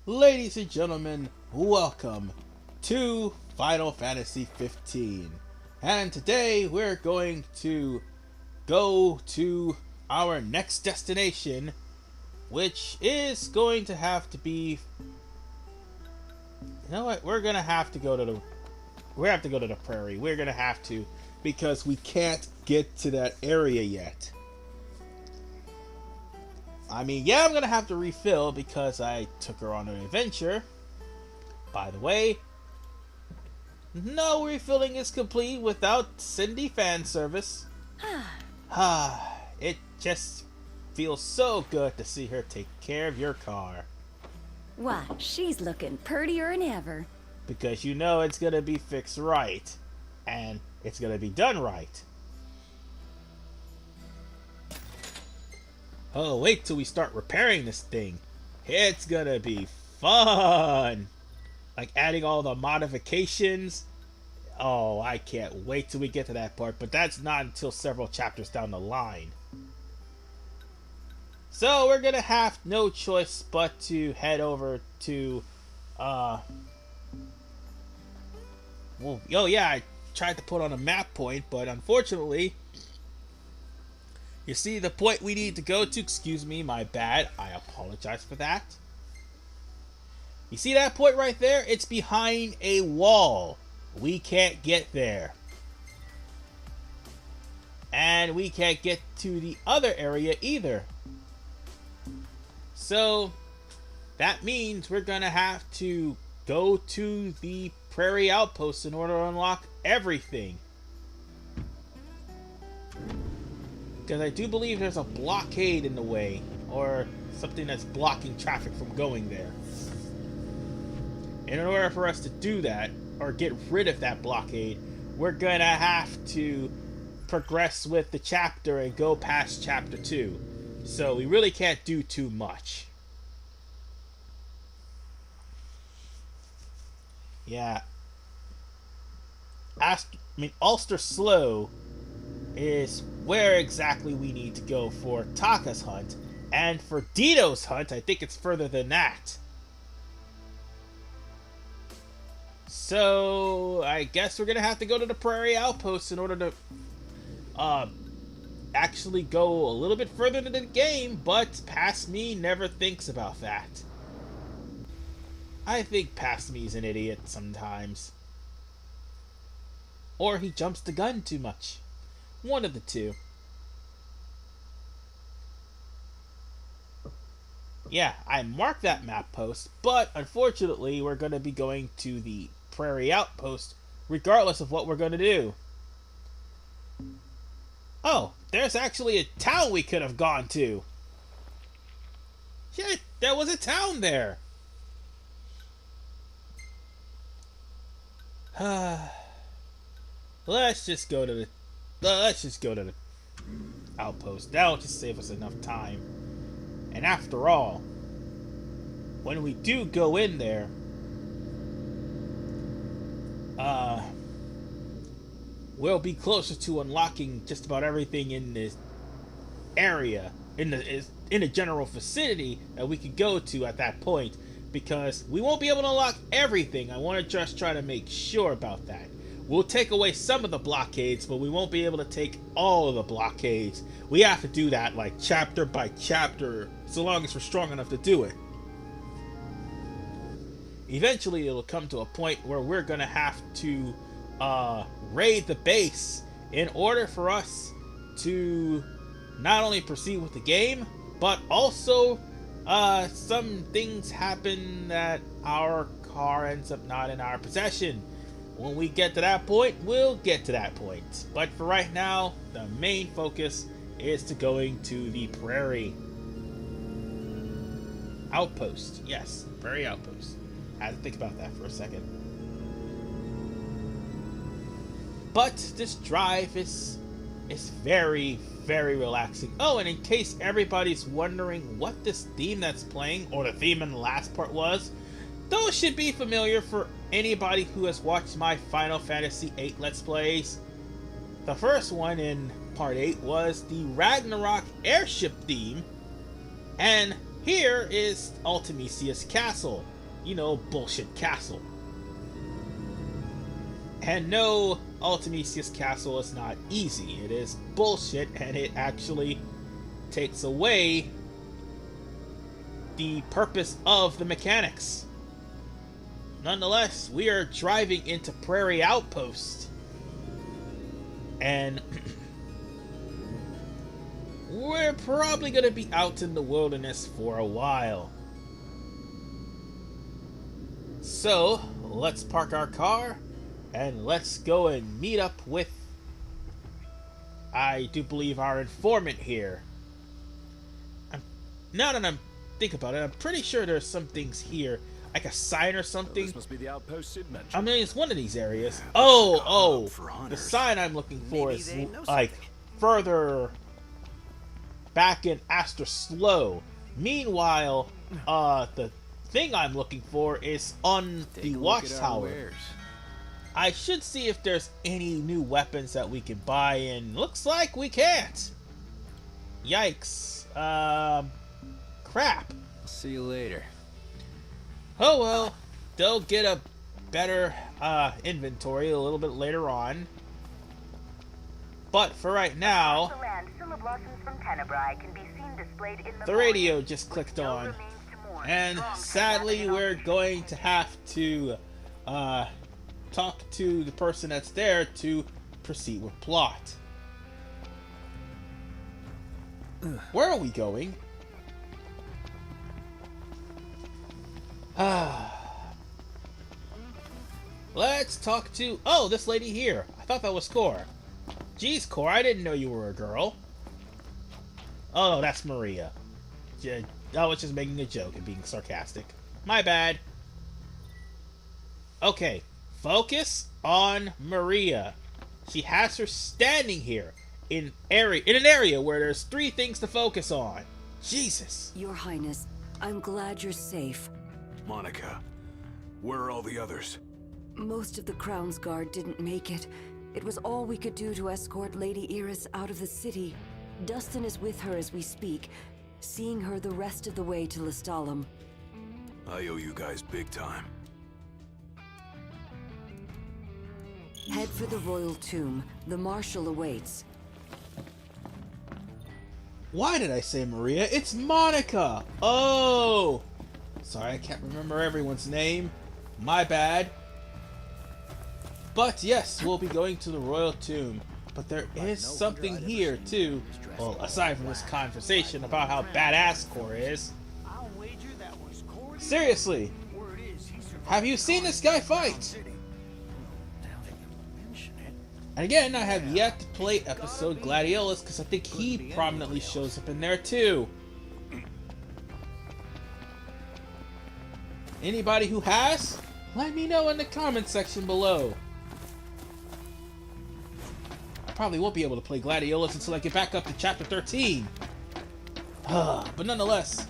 Ladies and gentlemen, welcome to Final Fantasy 15. And today we're going to go to our next destination, which is going to have to be... You know what? We're going to have to go to the... We have to go to the prairie. We're going to have to, because we can't get to that area yet. I mean, yeah, I'm going to have to refill because I took her on an adventure. By the way, no refilling is complete without Cindy fan service. It just feels so good to see her take care of your car. Why, she's looking purtier than ever. Because you know it's going to be fixed right. And it's going to be done right. Oh, wait till we start repairing this thing. It's gonna be fun! Like adding all the modifications. Oh, I can't wait till we get to that part, but that's not until several chapters down the line. So we're gonna have no choice but to head over to, well, oh yeah, I tried to put on a map point, but unfortunately, you see the point we need to go to? Excuse me, my bad. I apologize for that. You see that point right there? It's behind a wall. We can't get there. And we can't get to the other area either. So, that means we're going to have to go to the Prairie Outpost in order to unlock everything. Because I do believe there's a blockade in the way, or something that's blocking traffic from going there. And in order for us to do that, or get rid of that blockade, we're gonna have to progress with the chapter and go past chapter 2. So we really can't do too much. Yeah. Ulster Slough is where exactly we need to go for Taka's hunt, and for Dito's hunt, I think it's further than that. So, I guess we're gonna have to go to the Prairie Outpost in order to, actually go a little bit further into the game, but Past Me never thinks about that. I think Past Me's an idiot sometimes. Or he jumps the gun too much. One of the two. Yeah, I marked that map post, but unfortunately we're going to be going to the Prairie Outpost regardless of what we're going to do. Oh, there's actually a town we could have gone to. Shit, there was a town there. Let's just go to the outpost. That'll just save us enough time. And after all, when we do go in there, we'll be closer to unlocking just about everything in this area, in the general vicinity that we could go to at that point, because we won't be able to unlock everything. I want to just try to make sure about that. We'll take away some of the blockades, but we won't be able to take all of the blockades. We have to do that like chapter by chapter, so long as we're strong enough to do it. Eventually, it'll come to a point where we're going to have to raid the base in order for us to not only proceed with the game, but also some things happen that our car ends up not in our possession. When we get to that point, we'll get to that point. But for right now, the main focus is to going to the Prairie Outpost. Yes, Prairie Outpost. I had to think about that for a second. But this drive is very, very relaxing. Oh, and in case everybody's wondering what this theme that's playing, or the theme in the last part was, those should be familiar for anybody who has watched my Final Fantasy VIII Let's Plays. The first one in Part 8 was the Ragnarok airship theme, and here is Ultimisia's castle. bullshit castle. And no, Ultimisia's castle is not easy. It is bullshit, and it actually takes away the purpose of the mechanics. Nonetheless, we are driving into Prairie Outpost. And we're probably going to be out in the wilderness for a while. So, let's park our car and let's go and meet up with, I do believe, our informant here. Now that I'm thinking about it, I'm pretty sure there's some things here, like a sign or something. This must be the outpost Sid mentioned. I mean, it's one of these areas. Oh, the sign I'm looking for is like further back in Astor Slow. Meanwhile, the thing I'm looking for is on the watchtower. I should see if there's any new weapons that we can buy, and looks like we can't. Yikes. Crap. I'll see you later. Oh well, they'll get a better inventory a little bit later on. But for right now, the radio just clicked on, and sadly we're going to have to talk to the person that's there to proceed with plot. Where are we going? Let's talk to... Oh, this lady here. I thought that was Cor. Geez, Cor, I didn't know you were a girl. Oh, no, that's Maria. I was just making a joke and being sarcastic. My bad. Okay, focus on Maria. She has her standing here in an area where there's 3 things to focus on. Jesus. Your Highness, I'm glad you're safe. Monica, where are all the others? Most of the Crown's Guard didn't make it. It was all we could do to escort Lady Iris out of the city. Dustin is with her as we speak, seeing her the rest of the way to Lestalem. I owe you guys big time. Head for the royal tomb. The Marshal awaits. Why did I say Maria? It's Monica! Oh! Sorry, I can't remember everyone's name. My bad. But yes, we'll be going to the royal tomb. But there is something here too. Well, aside from this conversation about how badass Cor is. Seriously, have you seen this guy fight? And again, I have yet to play episode Gladiolus because I think he prominently shows up in there too. Anybody who has, let me know in the comment section below. I probably won't be able to play Gladiolus until I get back up to chapter 13. But nonetheless,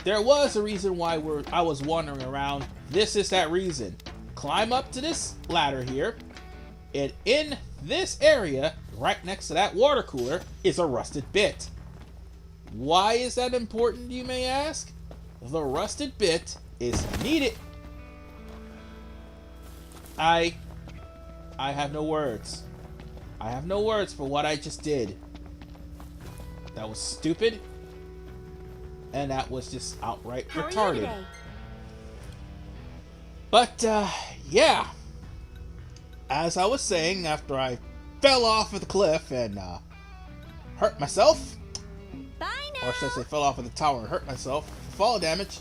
there was a reason why I was wandering around. This is that reason. Climb up to this ladder here, and in this area, right next to that water cooler, is a rusted bit. Why is that important, you may ask? The rusted bit is needed. I have no words. I have no words for what I just did. That was stupid. And that was just outright retarded. But, yeah. As I was saying, after I fell off of the cliff and hurt myself. Bye now. Or should I say fell off of the tower and hurt myself. Fall damage.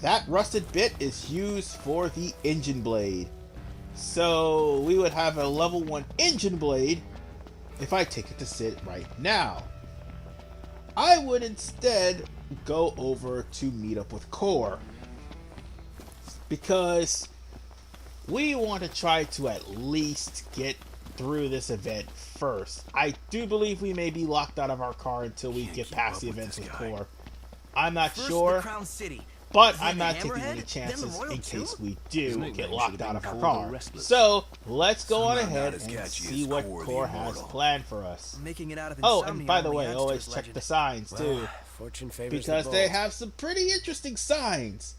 That rusted bit is used for the engine blade. So we would have a level 1 engine blade if I take it to Sid right now. I would instead go over to meet up with Cor, because we want to try to at least get through this event first. I do believe we may be locked out of our car until we get past the events with Cor. I'm not sure, but I'm not taking any chances in case we do get locked out of our car. So let's go on ahead and see what Cor has planned for us. Oh, and by the way, always check the signs too, because they have some pretty interesting signs.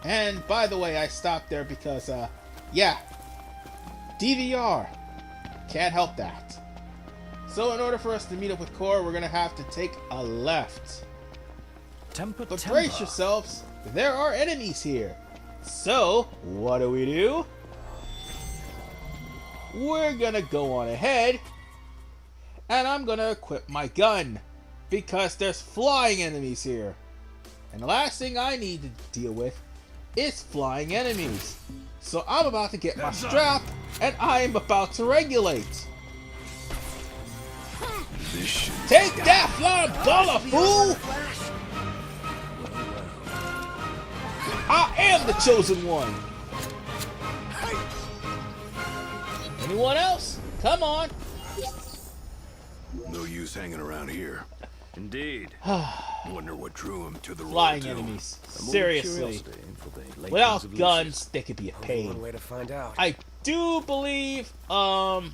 And by the way, I stopped there because, yeah, DVR. Can't help that. So in order for us to meet up with Core, we're gonna have to take a left. But brace yourselves, there are enemies here. So, what do? We're gonna go on ahead, and I'm gonna equip my gun, because there's flying enemies here. And the last thing I need to deal with is flying enemies. So I'm about to get my strap, and I'm about to regulate. Take that, flying dollar, fool! I am the chosen one. Anyone else? Come on. No use hanging around here. Indeed. Wonder what drew him to the Flying royal tomb. enemies. Seriously. Without guns, they could be a pain. One way to find out. I do believe, the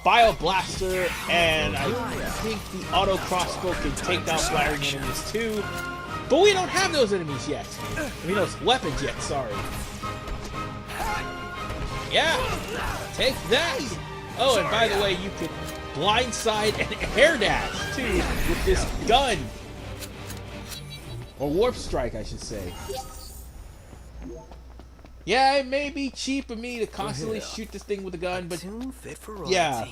Bio Blaster and I think the Auto Crossbow can take down flying enemies too. But we don't have those enemies yet. I mean, those weapons yet, sorry. Yeah, take that. Oh, and by the way, you can blindside and air dash too with this gun. Or warp strike, I should say. Yeah, it may be cheap of me to constantly shoot this thing with a gun, but Fit for royalty. yeah.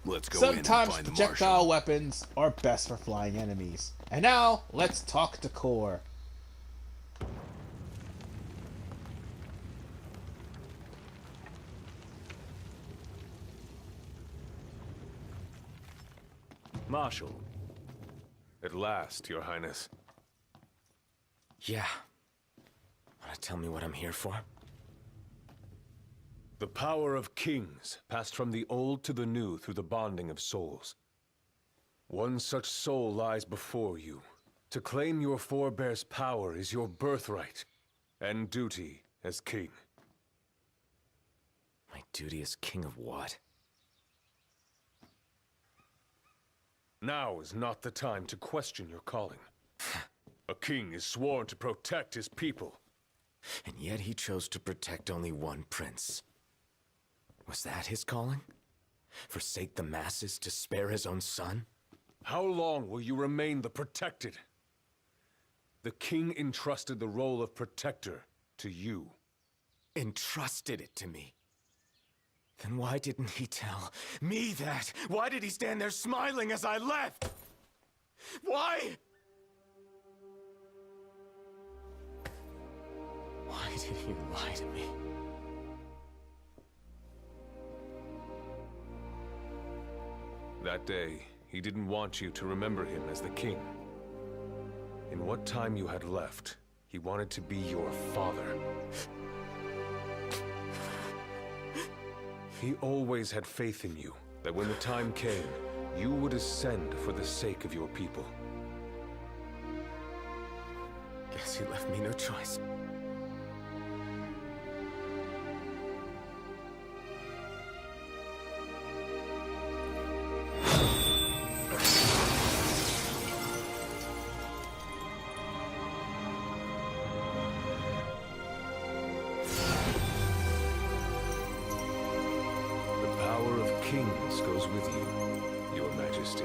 Let's go Sometimes in and find the projectile marshal. weapons are best for flying enemies. And now, let's talk to Core. Marshal. At last, Your Highness. Yeah. Wanna tell me what I'm here for? The power of kings passed from the old to the new through the bonding of souls. One such soul lies before you. To claim your forebear's power is your birthright and duty as king. My duty as king of what? Now is not the time to question your calling. A king is sworn to protect his people. And yet he chose to protect only one prince. Was that his calling? Forsake the masses to spare his own son? How long will you remain the protected? The king entrusted the role of protector to you. Entrusted it to me. Then why didn't he tell me that? Why did he stand there smiling as I left? Why? Why did he lie to me? That day, he didn't want you to remember him as the king. In what time you had left, he wanted to be your father. He always had faith in you, that when the time came, you would ascend for the sake of your people. Guess he left me no choice. The power of kings goes with you, Your Majesty.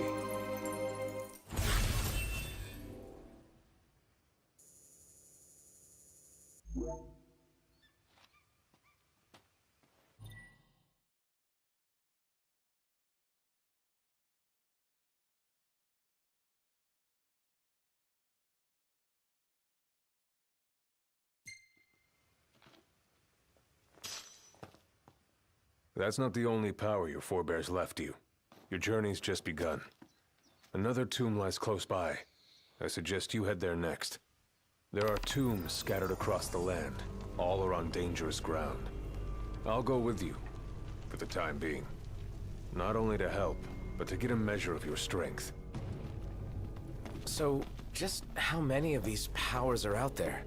That's not the only power your forebears left you. Your journey's just begun. Another tomb lies close by. I suggest you head there next. There are tombs scattered across the land. All are on dangerous ground. I'll go with you, for the time being. Not only to help, but to get a measure of your strength. So, just how many of these powers are out there?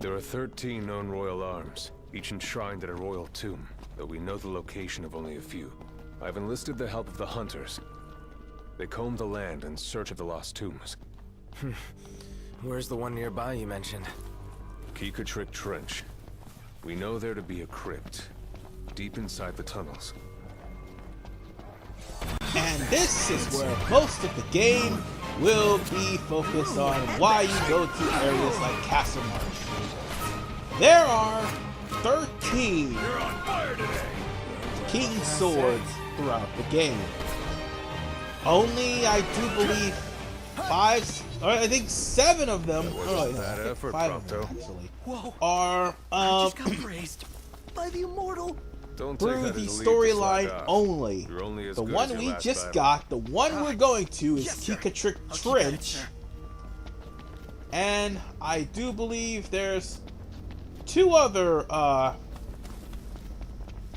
There are 13 known royal arms, each enshrined at a royal tomb, though we know the location of only a few. I've enlisted the help of the hunters. They comb the land in search of the lost tombs. Where's the one nearby you mentioned? Kingswords Trench. We know there to be a crypt, deep inside the tunnels. And this is where most of the game will be focused on why you go to areas like Castle Marsh. There are 13 Kingswords throughout the game. Only, I do believe, 5, or I think 7 of them, oh, no, I think 5 of them actually, are just got praised by the immortal. Don't through the storyline only. The one we just got, the one we're going to is Kingswords Trench. And I do believe there's 2 other,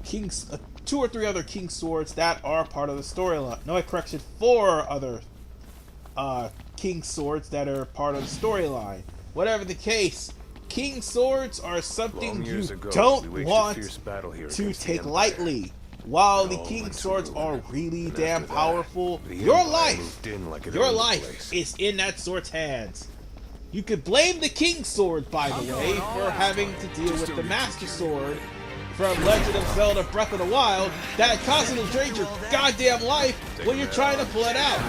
2 or 3 other Kingswords that are part of the storyline. No, I correction, 4 other, Kingswords that are part of the storyline. Whatever the case, Kingswords are something you don't want to take lightly. While the Kingswords are really damn powerful, your life is in that sword's hands. You could blame the Kingsword, by the way, for having to deal with the Master Sword from Legend of Zelda Breath of the Wild that constantly drains your goddamn life when you're trying to pull it out.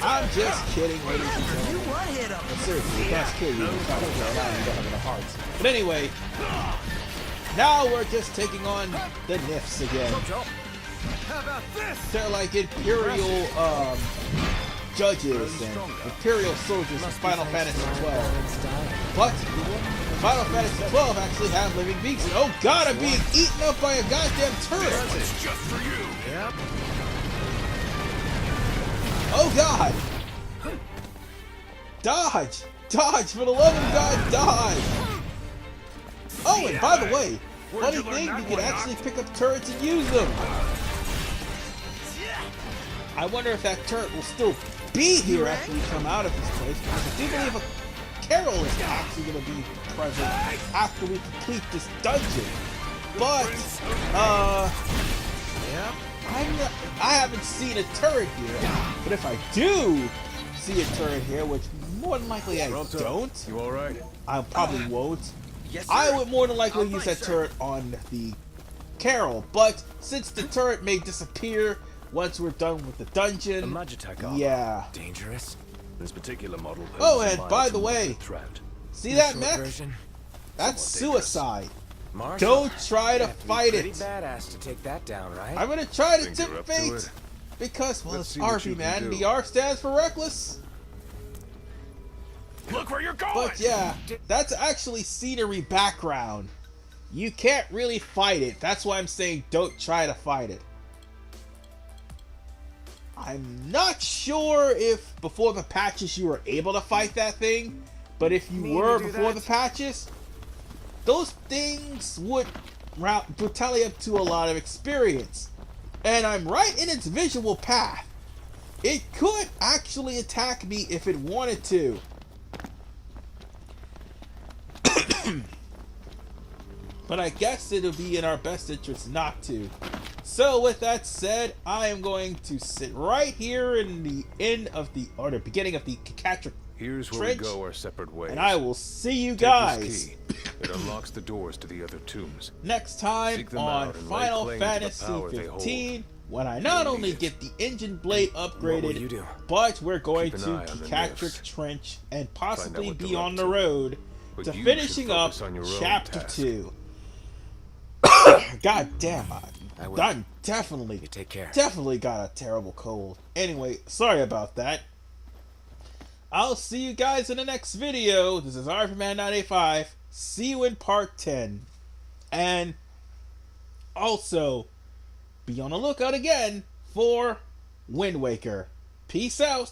I'm just kidding, ladies and gentlemen. Seriously, it does kill you. You try to pull it out, you don't have enough hearts. But anyway, now we're just taking on the Nifs again. They're like Imperial judges and Imperial soldiers in Final Fantasy XII. But Final Fantasy XII actually have living beings. Oh god, I'm being eaten up by a goddamn turret! It's just for you. Yep. Oh god! Dodge! Dodge! For the love of God, dodge! Oh, and by the way, funny thing, you can actually pick up turrets and use them! I wonder if that turret will still be here after we come out of this place, because I do believe a carol is actually going to be present after we complete this dungeon. But, I haven't seen a turret here, but if I do see a turret here, which more than likely I don't, You alright? I probably won't, I would more than likely use that turret on the carol, but since the turret may disappear once we're done with the dungeon, yeah. Dangerous. This particular model. Oh, and by the way, see that mech? That's suicide. Don't try to fight it. Badass to take that down, right? I'm gonna try to tempt fate because, well, it's RP, man. The R stands for reckless. Look where you're going. But yeah, that's actually scenery background. You can't really fight it. That's why I'm saying don't try to fight it. I'm not sure if before the patches you were able to fight that thing, but if you were before the patches, those things would tally up to a lot of experience. And I'm right in its visual path. It could actually attack me if it wanted to. But I guess it'll be in our best interest not to. So with that said, I am going to sit right here in the end of the, or the beginning of the Kingswords Here's where Trench, we go our separate ways. and I will see you Take guys this key. It unlocks the doors to the other tombs. next time Seek them on out and lay Final claim to the Fantasy power they 15, when I not only get the engine blade What will you upgraded, do? but we're going Keep an to eye on the Kingswords Nifs. Trench and out possibly what be they're on up the to. road But to you finishing should up focus on your own Chapter task. 2. God damn, I will. I'm definitely You take care. Definitely got a terrible cold. Anyway, sorry about that. I'll see you guys in the next video. This is RFman985. See you in part 10. And also, be on the lookout again for Wind Waker. Peace out.